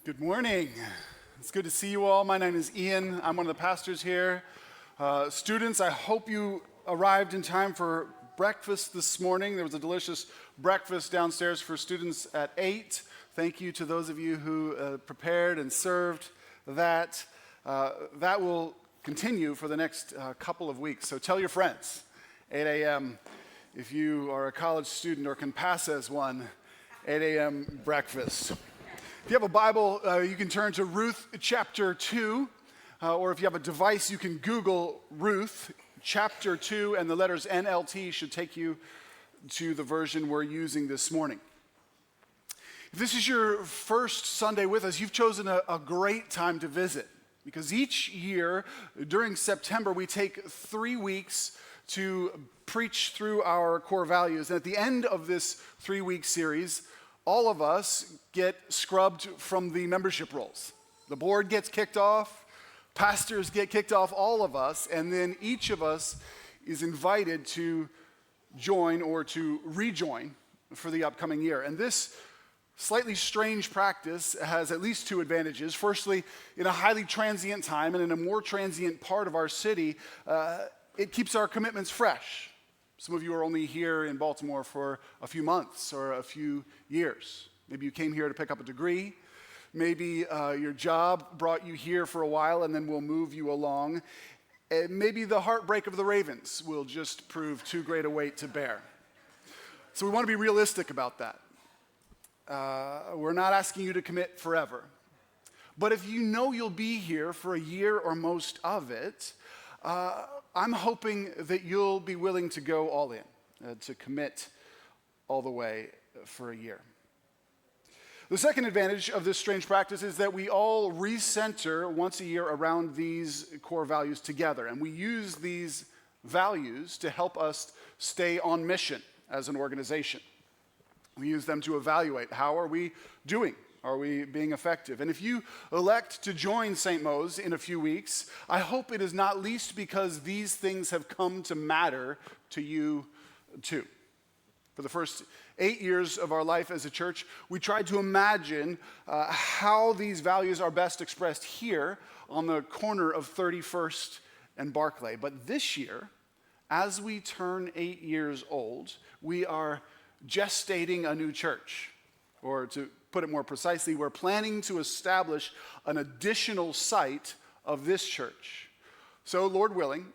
Good morning. It's good to see you all. My name is Ian. I'm one of the pastors here. Students, I hope you arrived in time for breakfast this morning. There was a delicious breakfast downstairs for students at 8. Thank you to those of you who prepared and served that. That will continue for the next couple of weeks. So tell your friends, 8 a.m. if you are a college student or can pass as one, 8 a.m. breakfast. If you have a Bible, you can turn to Ruth chapter 2, or if you have a device, you can Google Ruth chapter 2, and the letters NLT should take you to the version we're using this morning. If this is your first Sunday with us, you've chosen a great time to visit, because each year during September, we take 3 weeks to preach through our core values, and at the end of this 3-week series, all of us get scrubbed from the membership rolls. The board gets kicked off, pastors get kicked off, all of us, and then each of us is invited to join or to rejoin for the upcoming year. And this slightly strange practice has at least 2 advantages. Firstly, in a highly transient time and in a more transient part of our city, it keeps our commitments fresh. Some of you are only here in Baltimore for a few months or a few years. Maybe you came here to pick up a degree. Maybe your job brought you here for a while and then will move you along. And maybe the heartbreak of the Ravens will just prove too great a weight to bear. So we want to be realistic about that. We're not asking you to commit forever. But if you know you'll be here for a year or most of it, I'm hoping that you'll be willing to go all in, to commit all the way for a year. The second advantage of this strange practice is that we all recenter once a year around these core values together, and we use these values to help us stay on mission as an organization. We use them to evaluate how are we doing. Are we being effective? And if you elect to join St. Mo's in a few weeks, I hope it is not least because these things have come to matter to you too. For the first 8 years of our life as a church, we tried to imagine how these values are best expressed here on the corner of 31st and Barclay. But this year, as we turn 8 years old, we are gestating a new church, or to put it more precisely, we're planning to establish an additional site of this church. So, Lord willing,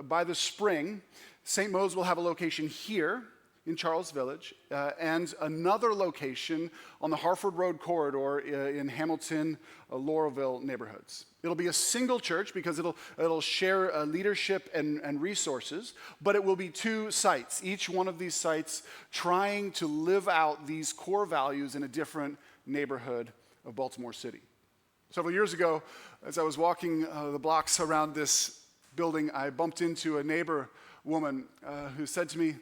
by the spring, St. Mo's will have a location here in Charles Village and another location on the Harford Road corridor in Hamilton, Laurelville neighborhoods. It'll be a single church because it'll share leadership and resources, but it will be 2 sites, each one of these sites trying to live out these core values in a different neighborhood of Baltimore City. Several years ago, as I was walking the blocks around this building, I bumped into a neighbor woman who said to me,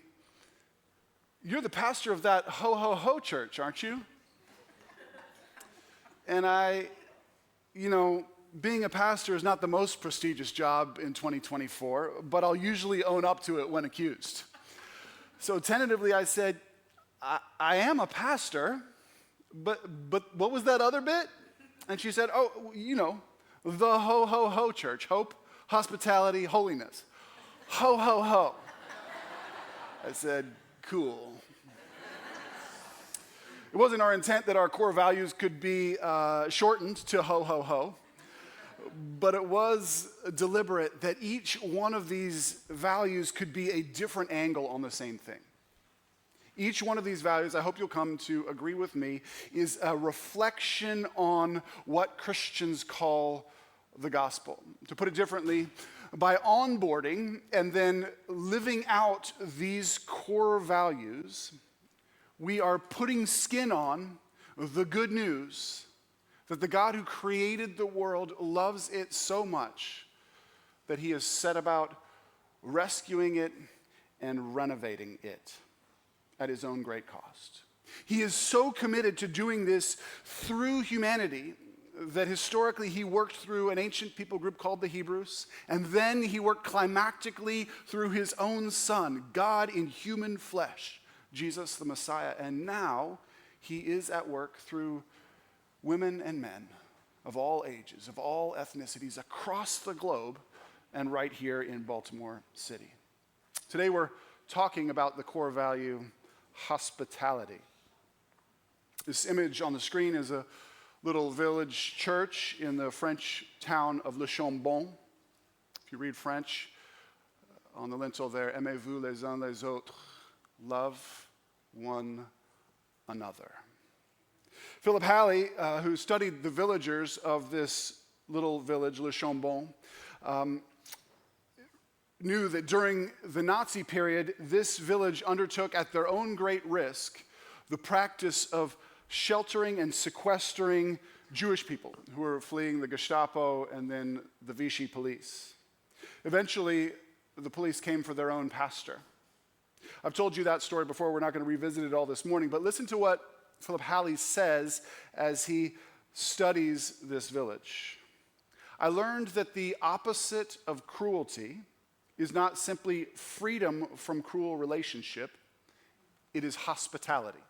"You're the pastor of that ho-ho-ho church, aren't you?" And being a pastor is not the most prestigious job in 2024, but I'll usually own up to it when accused. So tentatively I said, I am a pastor, but what was that other bit? And she said, the ho-ho-ho church, hope, hospitality, holiness. Ho-ho-ho. I said, cool. It wasn't our intent that our core values could be shortened to ho-ho-ho, but it was deliberate that each one of these values could be a different angle on the same thing. Each one of these values, I hope you'll come to agree with me, is a reflection on what Christians call the gospel. To put it differently, by onboarding and then living out these core values, we are putting skin on the good news that the God who created the world loves it so much that he has set about rescuing it and renovating it at his own great cost. He is so committed to doing this through humanity that historically he worked through an ancient people group called the Hebrews, and then he worked climactically through his own son, God in human flesh, Jesus the Messiah, and now he is at work through women and men of all ages, of all ethnicities across the globe and right here in Baltimore City. Today we're talking about the core value, hospitality. This image on the screen is a little village church in the French town of Le Chambon. If you read French, on the lintel there, aimez-vous les uns les autres, love one another. Philip Halley, who studied the villagers of this little village, Le Chambon, knew that during the Nazi period, this village undertook at their own great risk the practice of sheltering and sequestering Jewish people who were fleeing the Gestapo and then the Vichy police. Eventually, the police came for their own pastor. I've told you that story before. We're not going to revisit it all this morning, but listen to what Philip Halley says as he studies this village. I learned that the opposite of cruelty is not simply freedom from cruel relationship, it is hospitality.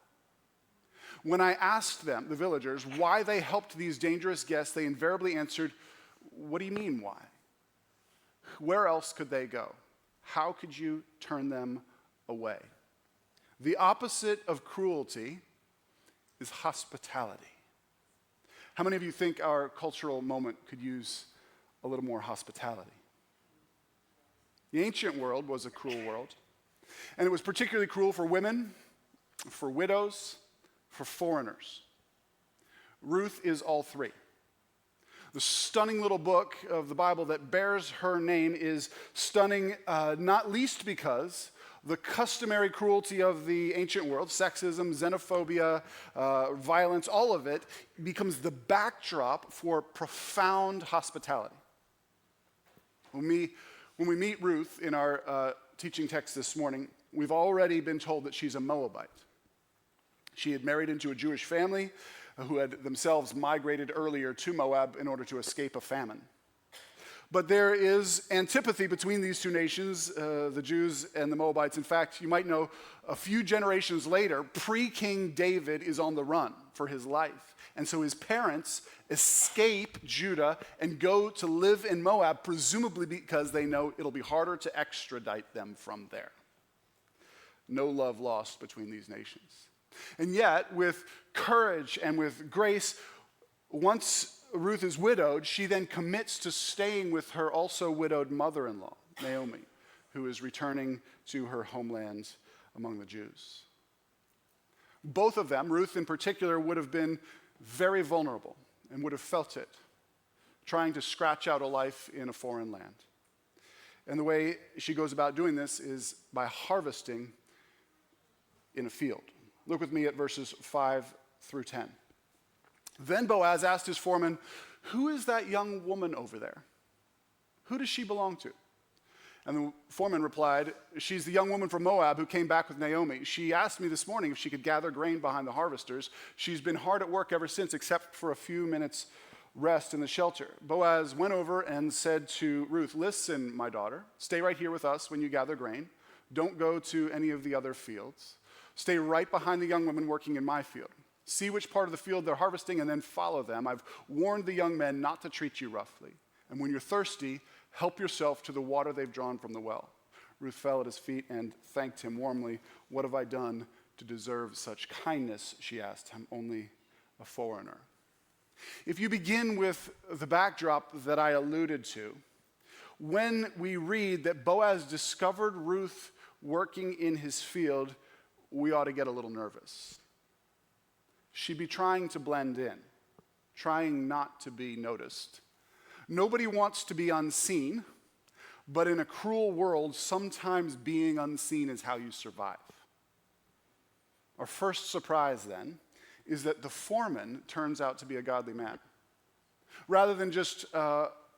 When I asked them, the villagers, why they helped these dangerous guests, they invariably answered, "What do you mean, why? Where else could they go? How could you turn them away?" The opposite of cruelty is hospitality. How many of you think our cultural moment could use a little more hospitality? The ancient world was a cruel world, and it was particularly cruel for women, for widows, for foreigners. Ruth is all three. The stunning little book of the Bible that bears her name is stunning, not least because the customary cruelty of the ancient world, sexism, xenophobia, violence, all of it becomes the backdrop for profound hospitality. When we meet Ruth in our teaching text this morning, we've already been told that she's a Moabite. She had married into a Jewish family who had themselves migrated earlier to Moab in order to escape a famine. But there is antipathy between these two nations, the Jews and the Moabites. In fact, you might know a few generations later, pre-King David is on the run for his life. And so his parents escape Judah and go to live in Moab, presumably because they know it'll be harder to extradite them from there. No love lost between these nations. And yet, with courage and with grace, once Ruth is widowed, she then commits to staying with her also widowed mother-in-law, Naomi, who is returning to her homeland among the Jews. Both of them, Ruth in particular, would have been very vulnerable and would have felt it, trying to scratch out a life in a foreign land. And the way she goes about doing this is by harvesting in a field. Look with me at verses 5 through 10. Then Boaz asked his foreman, "Who is that young woman over there? Who does she belong to?" And the foreman replied, "She's the young woman from Moab who came back with Naomi. She asked me this morning if she could gather grain behind the harvesters. She's been hard at work ever since, except for a few minutes rest in the shelter." Boaz went over and said to Ruth, "Listen, my daughter, stay right here with us when you gather grain. Don't go to any of the other fields. Stay right behind the young women working in my field. See which part of the field they're harvesting and then follow them. I've warned the young men not to treat you roughly. And when you're thirsty, help yourself to the water they've drawn from the well." Ruth fell at his feet and thanked him warmly. "What have I done to deserve such kindness?" she asked. "I'm only a foreigner." If you begin with the backdrop that I alluded to, when we read that Boaz discovered Ruth working in his field, we ought to get a little nervous. She'd be trying to blend in, trying not to be noticed. Nobody wants to be unseen, but in a cruel world, sometimes being unseen is how you survive. Our first surprise, then, is that the foreman turns out to be a godly man. Rather than just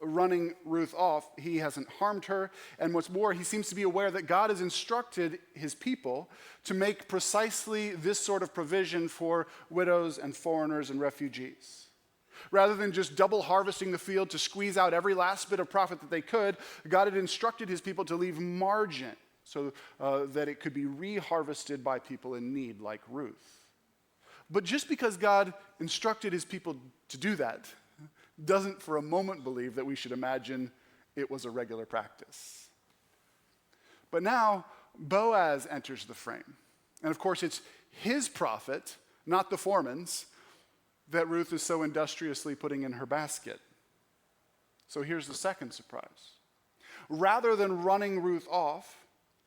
running Ruth off, he hasn't harmed her, and what's more, he seems to be aware that God has instructed his people to make precisely this sort of provision for widows and foreigners and refugees. Rather than just double harvesting the field to squeeze out every last bit of profit that they could, God had instructed his people to leave margin so that it could be reharvested by people in need like Ruth. But just because God instructed his people to do that doesn't for a moment believe that we should imagine it was a regular practice. But now Boaz enters the frame. And of course, it's his profit, not the foreman's, that Ruth is so industriously putting in her basket. So here's the second surprise. Rather than running Ruth off,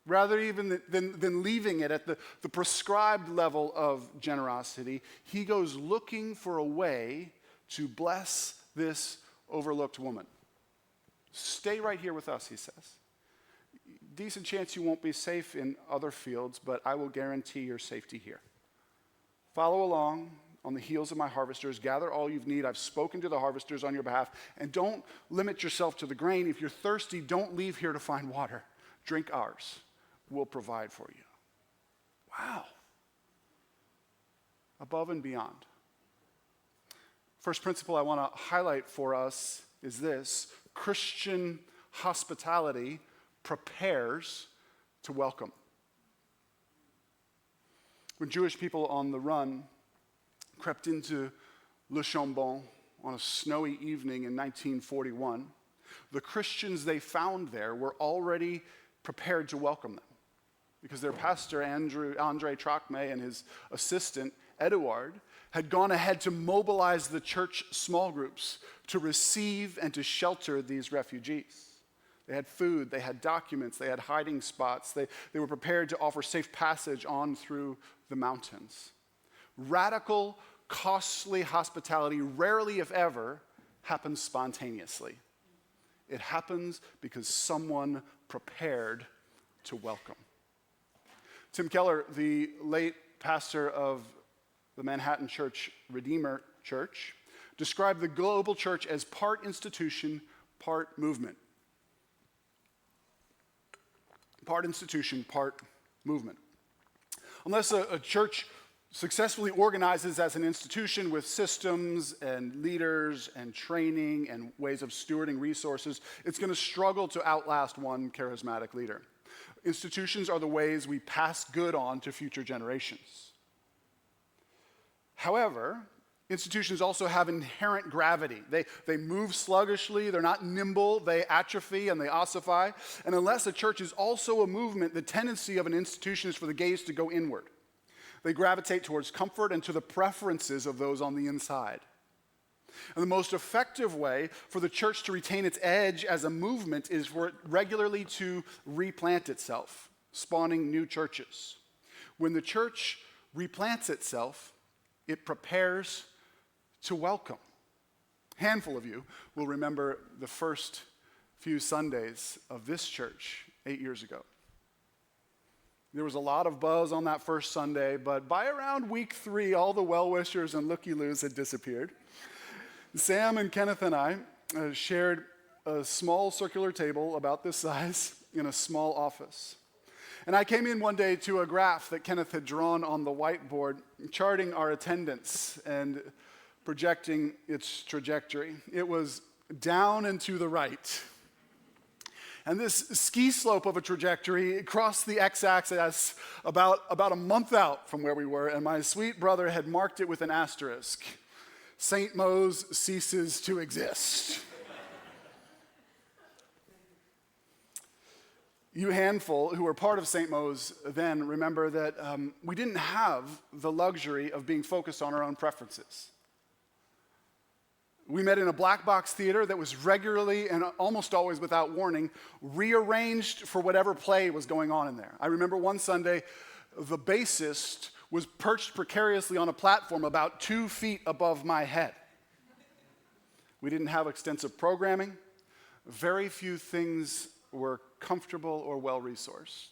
rather even than leaving it at the prescribed level of generosity, he goes looking for a way to bless this overlooked woman. Stay right here with us, he says. Decent chance you won't be safe in other fields, but I will guarantee your safety here. Follow along on the heels of my harvesters. Gather all you need. I've spoken to the harvesters on your behalf. And don't limit yourself to the grain. If you're thirsty, don't leave here to find water. Drink ours. We'll provide for you. Wow. Above and beyond. First principle I want to highlight for us is this: Christian hospitality prepares to welcome. When Jewish people on the run crept into Le Chambon on a snowy evening in 1941, the Christians they found there were already prepared to welcome them, because their pastor, André Trocmé, and his assistant, Eduard, had gone ahead to mobilize the church small groups to receive and to shelter these refugees. They had food, they had documents, they had hiding spots. They were prepared to offer safe passage on through the mountains. Radical, costly hospitality rarely, if ever, happens spontaneously. It happens because someone prepared to welcome. Tim Keller, the late pastor of the Manhattan Church Redeemer Church, described the global church as part institution, part movement. Part institution, part movement. Unless a church successfully organizes as an institution with systems and leaders and training and ways of stewarding resources, it's going to struggle to outlast one charismatic leader. Institutions are the ways we pass good on to future generations. However, institutions also have inherent gravity. They move sluggishly, they're not nimble, they atrophy and they ossify. And unless a church is also a movement, the tendency of an institution is for the gaze to go inward. They gravitate towards comfort and to the preferences of those on the inside. And the most effective way for the church to retain its edge as a movement is for it regularly to replant itself, spawning new churches. When the church replants itself, it prepares to welcome. A handful of you will remember the first few Sundays of this church 8 years ago. There was a lot of buzz on that first Sunday, but by around week 3, all the well-wishers and looky-loos had disappeared. Sam and Kenneth and I shared a small circular table about this size in a small office. And I came in one day to a graph that Kenneth had drawn on the whiteboard, charting our attendance and projecting its trajectory. It was down and to the right. And this ski slope of a trajectory crossed the x-axis about a month out from where we were, and my sweet brother had marked it with an asterisk. St. Mo's ceases to exist. You handful who were part of St. Mo's then remember that we didn't have the luxury of being focused on our own preferences. We met in a black box theater that was regularly and almost always without warning rearranged for whatever play was going on in there. I remember one Sunday, the bassist was perched precariously on a platform about 2 feet above my head. We didn't have extensive programming. Very few things were comfortable or well-resourced.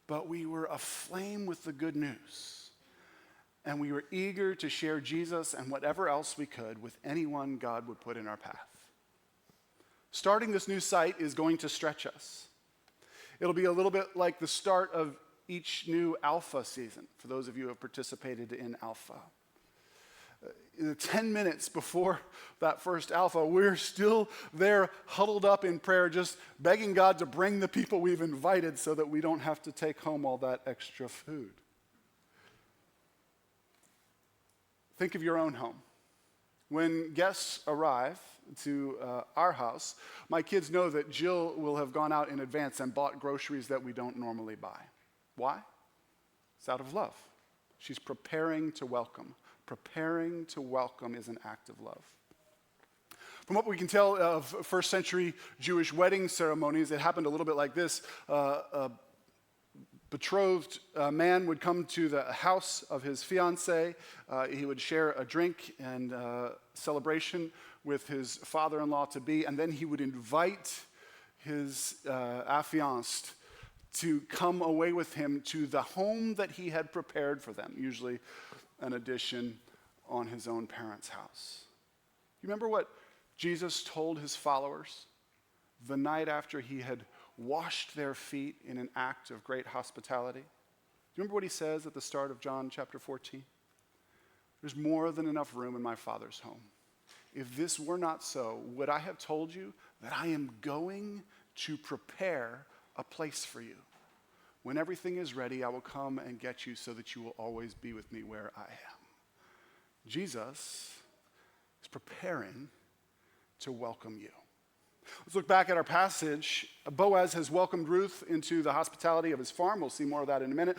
But we were aflame with the good news. And we were eager to share Jesus and whatever else we could with anyone God would put in our path. Starting this new site is going to stretch us. It'll be a little bit like the start of each new Alpha season, for those of you who have participated in Alpha. 10 minutes before that first Alpha, we're still there huddled up in prayer, just begging God to bring the people we've invited so that we don't have to take home all that extra food. Think of your own home. When guests arrive to our house, my kids know that Jill will have gone out in advance and bought groceries that we don't normally buy. Why? It's out of love. She's preparing to welcome. Preparing to welcome is an act of love. From what we can tell of first century Jewish wedding ceremonies, it happened a little bit like this. A betrothed man would come to the house of his fiancée. He would share a drink and celebration with his father-in-law-to-be, and then he would invite his affianced to come away with him to the home that he had prepared for them, usually an addition on his own parents' house. You remember what Jesus told his followers the night after he had washed their feet in an act of great hospitality? Do you remember what he says at the start of John chapter 14? There's more than enough room in my Father's home. If this were not so, would I have told you that I am going to prepare a place for you? When everything is ready, I will come and get you so that you will always be with me where I am. Jesus is preparing to welcome you. Let's look back at our passage. Boaz has welcomed Ruth into the hospitality of his farm. We'll see more of that in a minute.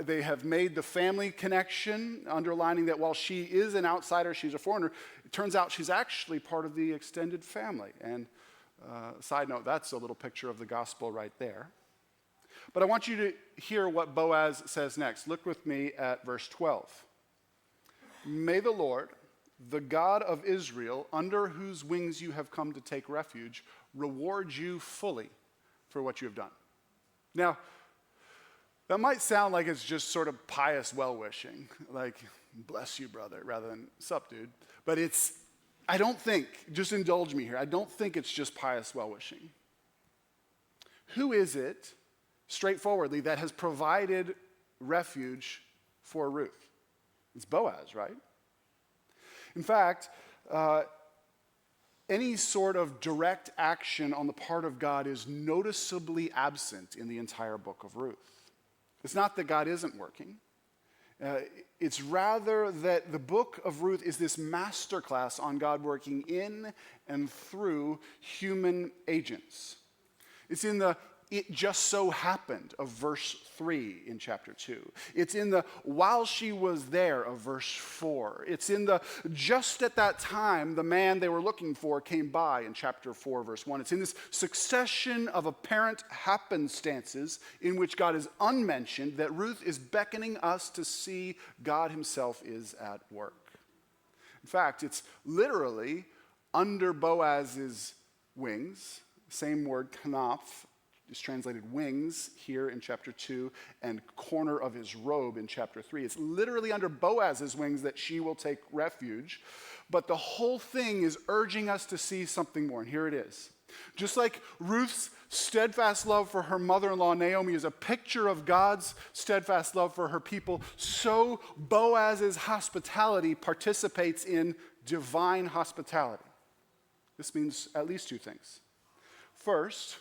They have made the family connection, underlining that while she is an outsider, she's a foreigner. It turns out she's actually part of the extended family. And side note, that's a little picture of the gospel right there. But I want you to hear what Boaz says next. Look with me at verse 12. May the Lord, the God of Israel, under whose wings you have come to take refuge, reward you fully for what you have done. Now, that might sound like it's just sort of pious well-wishing, like, bless you, brother, rather than sup, dude. But I don't think, just indulge me here, I don't think it's just pious well-wishing. Who is it, straightforwardly, that has provided refuge for Ruth? It's Boaz, right? In fact, any sort of direct action on the part of God is noticeably absent in the entire book of Ruth. It's not that God isn't working. It's rather that the book of Ruth is this masterclass on God working in and through human agents. It's in the "it just so happened" of verse 3 in chapter 2. It's in the "while she was there" of verse 4. It's in the "just at that time the man they were looking for came by" in chapter 4, verse 1. It's in this succession of apparent happenstances in which God is unmentioned that Ruth is beckoning us to see God himself is at work. In fact, it's literally under Boaz's wings, same word, kanaf, is translated wings here in chapter 2 and corner of his robe in chapter 3. It's literally under Boaz's wings that she will take refuge. But the whole thing is urging us to see something more. And here it is. Just like Ruth's steadfast love for her mother-in-law Naomi is a picture of God's steadfast love for her people, so Boaz's hospitality participates in divine hospitality. This means at least two things. First,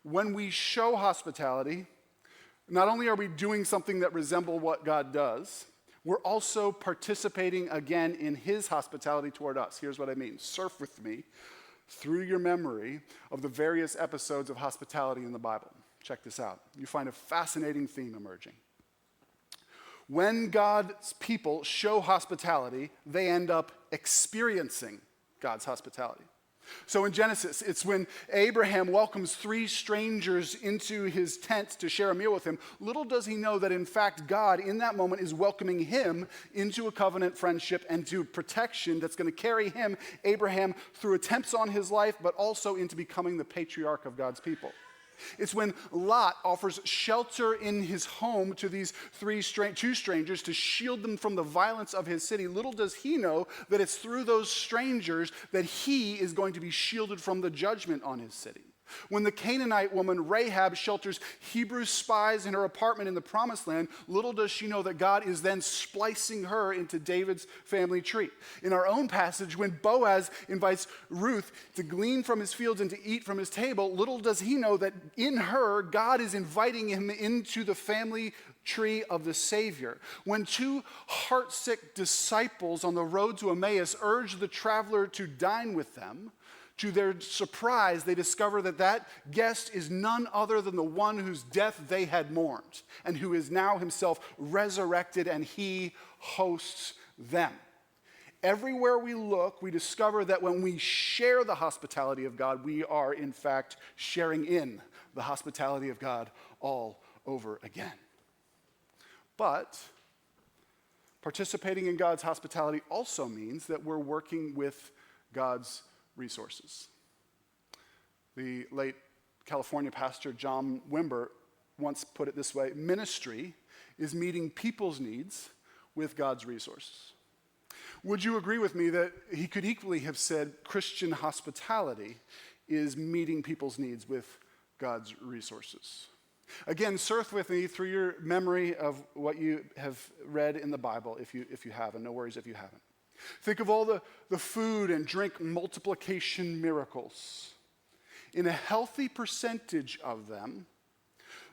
when we show hospitality, not only are we doing something that resembles what God does, we're also participating again in his hospitality toward us. Here's what I mean. Surf with me through your memory of the various episodes of hospitality in the Bible. Check this out. You find a fascinating theme emerging. When God's people show hospitality, they end up experiencing God's hospitality. So in Genesis, it's when Abraham welcomes 3 strangers into his tent to share a meal with him. Little does he know that, in fact, God, in that moment, is welcoming him into a covenant friendship and to protection that's going to carry him, Abraham, through attempts on his life, but also into becoming the patriarch of God's people. It's when Lot offers shelter in his home to these 2 strangers to shield them from the violence of his city. Little does he know that it's through those strangers that he is going to be shielded from the judgment on his city. When the Canaanite woman Rahab shelters Hebrew spies in her apartment in the Promised Land, little does she know that God is then splicing her into David's family tree. In our own passage, when Boaz invites Ruth to glean from his fields and to eat from his table, little does he know that in her, God is inviting him into the family tree of the Savior. When two heartsick disciples on the road to Emmaus urge the traveler to dine with them, to their surprise, they discover that that guest is none other than the one whose death they had mourned and who is now himself resurrected, and he hosts them. Everywhere we look, we discover that when we share the hospitality of God, we are in fact sharing in the hospitality of God all over again. But participating in God's hospitality also means that we're working with God's resources. The late California pastor John Wimber once put it this way: ministry is meeting people's needs with God's resources. Would you agree with me that he could equally have said Christian hospitality is meeting people's needs with God's resources? Again, surf with me through your memory of what you have read in the Bible, if you have, and no worries if you haven't. Think of all the food and drink multiplication miracles. In a healthy percentage of them,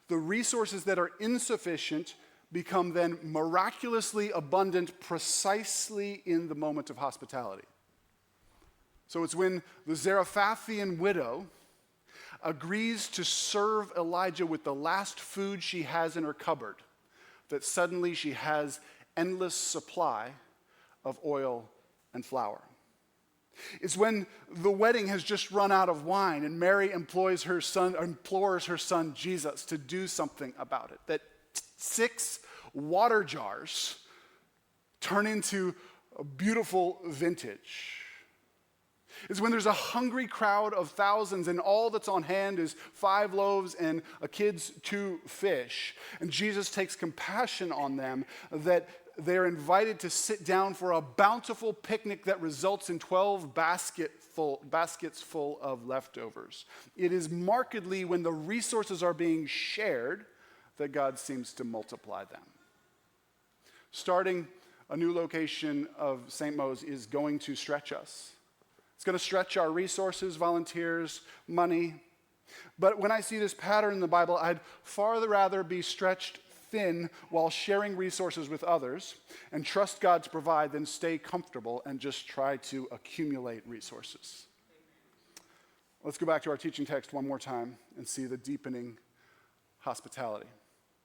the resources that are insufficient become then miraculously abundant precisely in the moment of hospitality. So it's when the Zarephathian widow agrees to serve Elijah with the last food she has in her cupboard that suddenly she has endless supply of oil and flour. It's when the wedding has just run out of wine and Mary implores her son Jesus to do something about it, that 6 water jars turn into a beautiful vintage. It's when there's a hungry crowd of thousands and all that's on hand is 5 loaves and a kid's 2 fish. And Jesus takes compassion on them that they're invited to sit down for a bountiful picnic that results in 12 baskets full of leftovers. It is markedly when the resources are being shared that God seems to multiply them. Starting a new location of St. Mo's is going to stretch us. It's going to stretch our resources, volunteers, money. But when I see this pattern in the Bible, I'd far rather be stretched thin while sharing resources with others and trust God to provide than stay comfortable and just try to accumulate resources. Let's go back to our teaching text one more time and see the deepening hospitality.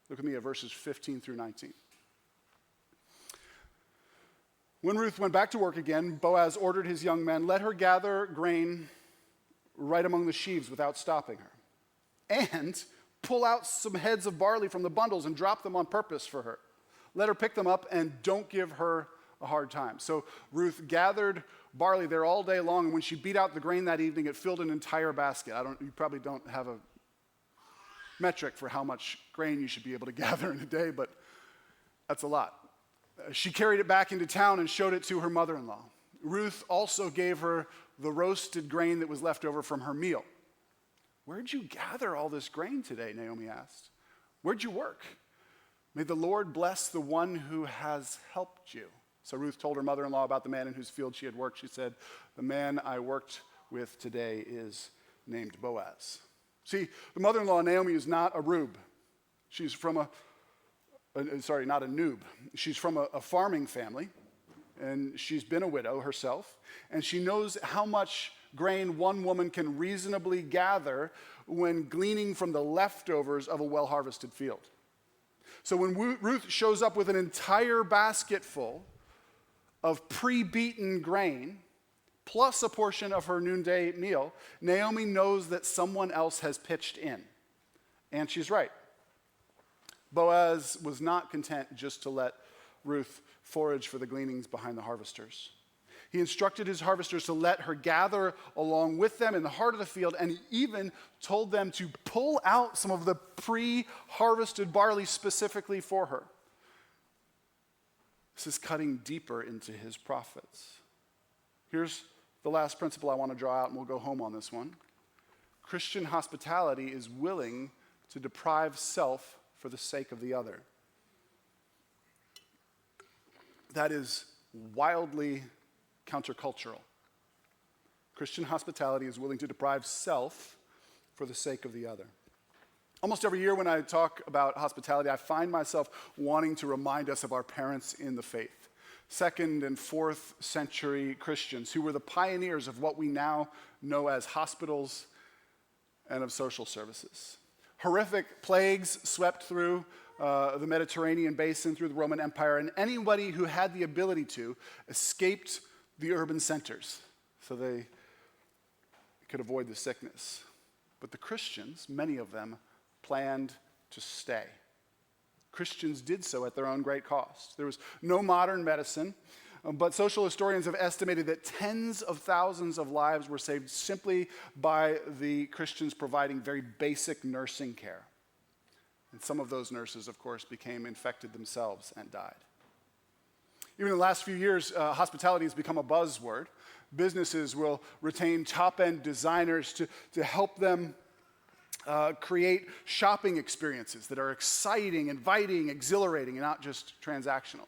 Look at me at verses 15 through 19. When Ruth went back to work again, Boaz ordered his young men, "Let her gather grain right among the sheaves without stopping her. And pull out some heads of barley from the bundles and drop them on purpose for her. Let her pick them up and don't give her a hard time." So Ruth gathered barley there all day long, and when she beat out the grain that evening, it filled an entire basket. You probably don't have a metric for how much grain you should be able to gather in a day, but that's a lot. She carried it back into town and showed it to her mother-in-law. Ruth also gave her the roasted grain that was left over from her meal. "Where'd you gather all this grain today?" Naomi asked. "Where'd you work? May the Lord bless the one who has helped you." So Ruth told her mother-in-law about the man in whose field she had worked. She said, "The man I worked with today is named Boaz." See, the mother-in-law, Naomi, is not a rube. She's from not a noob. She's from a farming family, and she's been a widow herself, and she knows how much grain one woman can reasonably gather when gleaning from the leftovers of a well-harvested field. So when Ruth shows up with an entire basket full of pre-beaten grain, plus a portion of her noonday meal, Naomi knows that someone else has pitched in. And she's right. Boaz was not content just to let Ruth forage for the gleanings behind the harvesters. He instructed his harvesters to let her gather along with them in the heart of the field, and he even told them to pull out some of the pre-harvested barley specifically for her. This is cutting deeper into his profits. Here's the last principle I want to draw out, and we'll go home on this one. Christian hospitality is willing to deprive self for the sake of the other. That is wildly countercultural. Christian hospitality is willing to deprive self for the sake of the other. Almost every year when I talk about hospitality, I find myself wanting to remind us of our parents in the faith. 2nd and 4th century Christians who were the pioneers of what we now know as hospitals and of social services. Horrific plagues swept through the Mediterranean basin, through the Roman Empire, and anybody who had the ability to escaped the urban centers so they could avoid the sickness. But the Christians, many of them, planned to stay. Christians did so at their own great cost. There was no modern medicine, but social historians have estimated that tens of thousands of lives were saved simply by the Christians providing very basic nursing care. And some of those nurses, of course, became infected themselves and died. Even in the last few years, hospitality has become a buzzword. Businesses will retain top-end designers to help them create shopping experiences that are exciting, inviting, exhilarating, and not just transactional.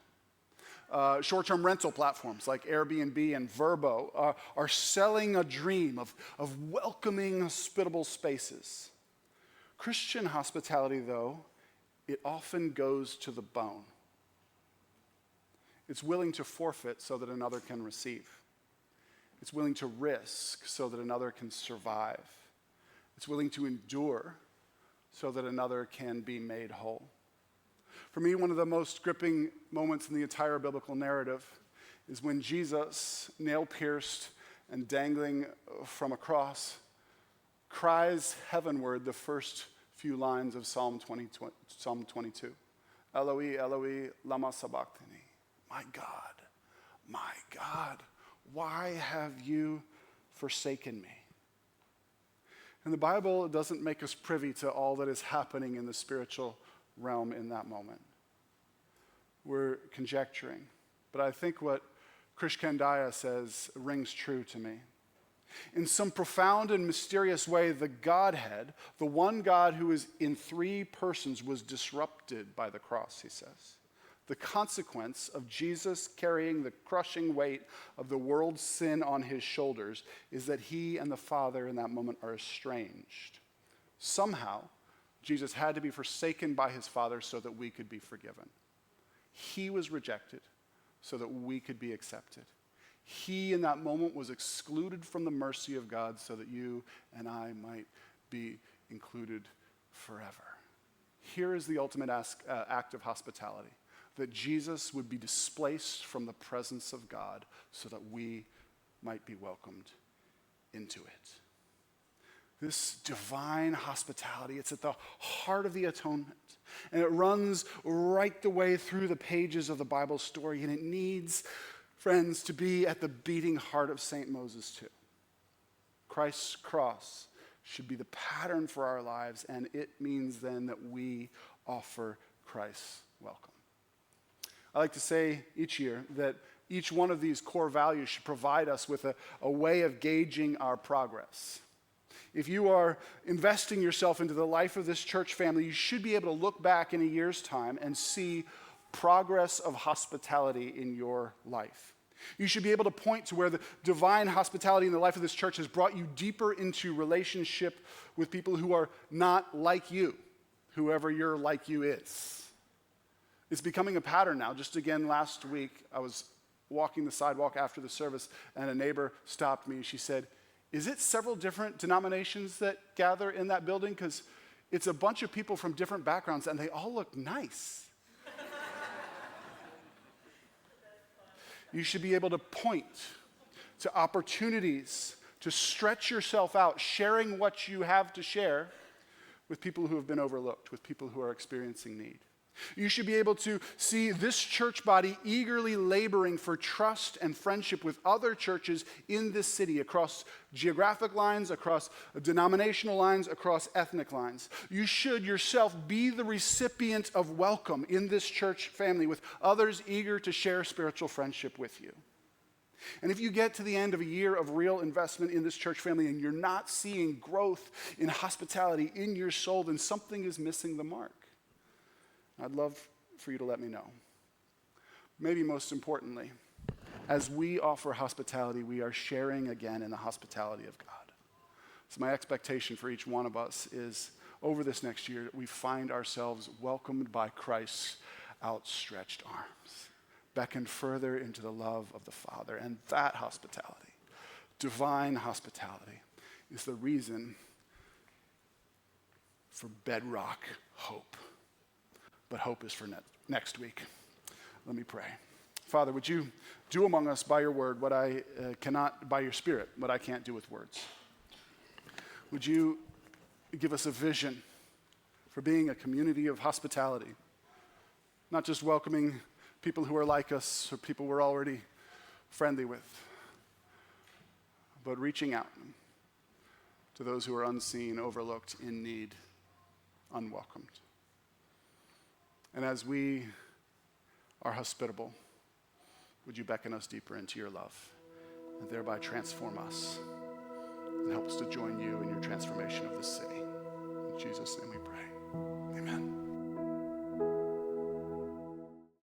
Short-term rental platforms like Airbnb and Vrbo are selling a dream of welcoming, hospitable spaces. Christian hospitality, though, it often goes to the bone. It's willing to forfeit so that another can receive. It's willing to risk so that another can survive. It's willing to endure so that another can be made whole. For me, one of the most gripping moments in the entire biblical narrative is when Jesus, nail-pierced and dangling from a cross, cries heavenward the first few lines of Psalm 22. Eloi, Eloi, lama sabachthani. My God, why have you forsaken me? And the Bible doesn't make us privy to all that is happening in the spiritual realm in that moment. We're conjecturing. But I think what Krish Kandiah says rings true to me. In some profound and mysterious way, the Godhead, the one God who is in three persons, was disrupted by the cross, he says. The consequence of Jesus carrying the crushing weight of the world's sin on his shoulders is that he and the Father in that moment are estranged. Somehow, Jesus had to be forsaken by his Father so that we could be forgiven. He was rejected so that we could be accepted. He, in that moment, was excluded from the mercy of God so that you and I might be included forever. Here is the ultimate act of hospitality, that Jesus would be displaced from the presence of God so that we might be welcomed into it. This divine hospitality, it's at the heart of the atonement. And it runs right the way through the pages of the Bible story. And it needs, friends, to be at the beating heart of St. Moses too. Christ's cross should be the pattern for our lives. And it means then that we offer Christ's welcome. I like to say each year that each one of these core values should provide us with a way of gauging our progress. If you are investing yourself into the life of this church family, you should be able to look back in a year's time and see progress of hospitality in your life. You should be able to point to where the divine hospitality in the life of this church has brought you deeper into relationship with people who are not like you, whoever your like you is. It's becoming a pattern now. Just again, last week, I was walking the sidewalk after the service, and a neighbor stopped me. She said, "Is it several different denominations that gather in that building? Because it's a bunch of people from different backgrounds, and they all look nice." You should be able to point to opportunities to stretch yourself out, sharing what you have to share with people who have been overlooked, with people who are experiencing need. You should be able to see this church body eagerly laboring for trust and friendship with other churches in this city, across geographic lines, across denominational lines, across ethnic lines. You should yourself be the recipient of welcome in this church family, with others eager to share spiritual friendship with you. And if you get to the end of a year of real investment in this church family and you're not seeing growth in hospitality in your soul, then something is missing the mark. I'd love for you to let me know. Maybe most importantly, as we offer hospitality, we are sharing again in the hospitality of God. So my expectation for each one of us is over this next year, we find ourselves welcomed by Christ's outstretched arms, beckoned further into the love of the Father. And that hospitality, divine hospitality, is the reason for bedrock hope. But hope is for next week. Let me pray. Father, would you do among us by your word what I cannot, by your spirit, what I can't do with words? Would you give us a vision for being a community of hospitality, not just welcoming people who are like us or people we're already friendly with, but reaching out to those who are unseen, overlooked, in need, unwelcomed. And as we are hospitable, would you beckon us deeper into your love and thereby transform us and help us to join you in your transformation of the city. In Jesus' name we pray.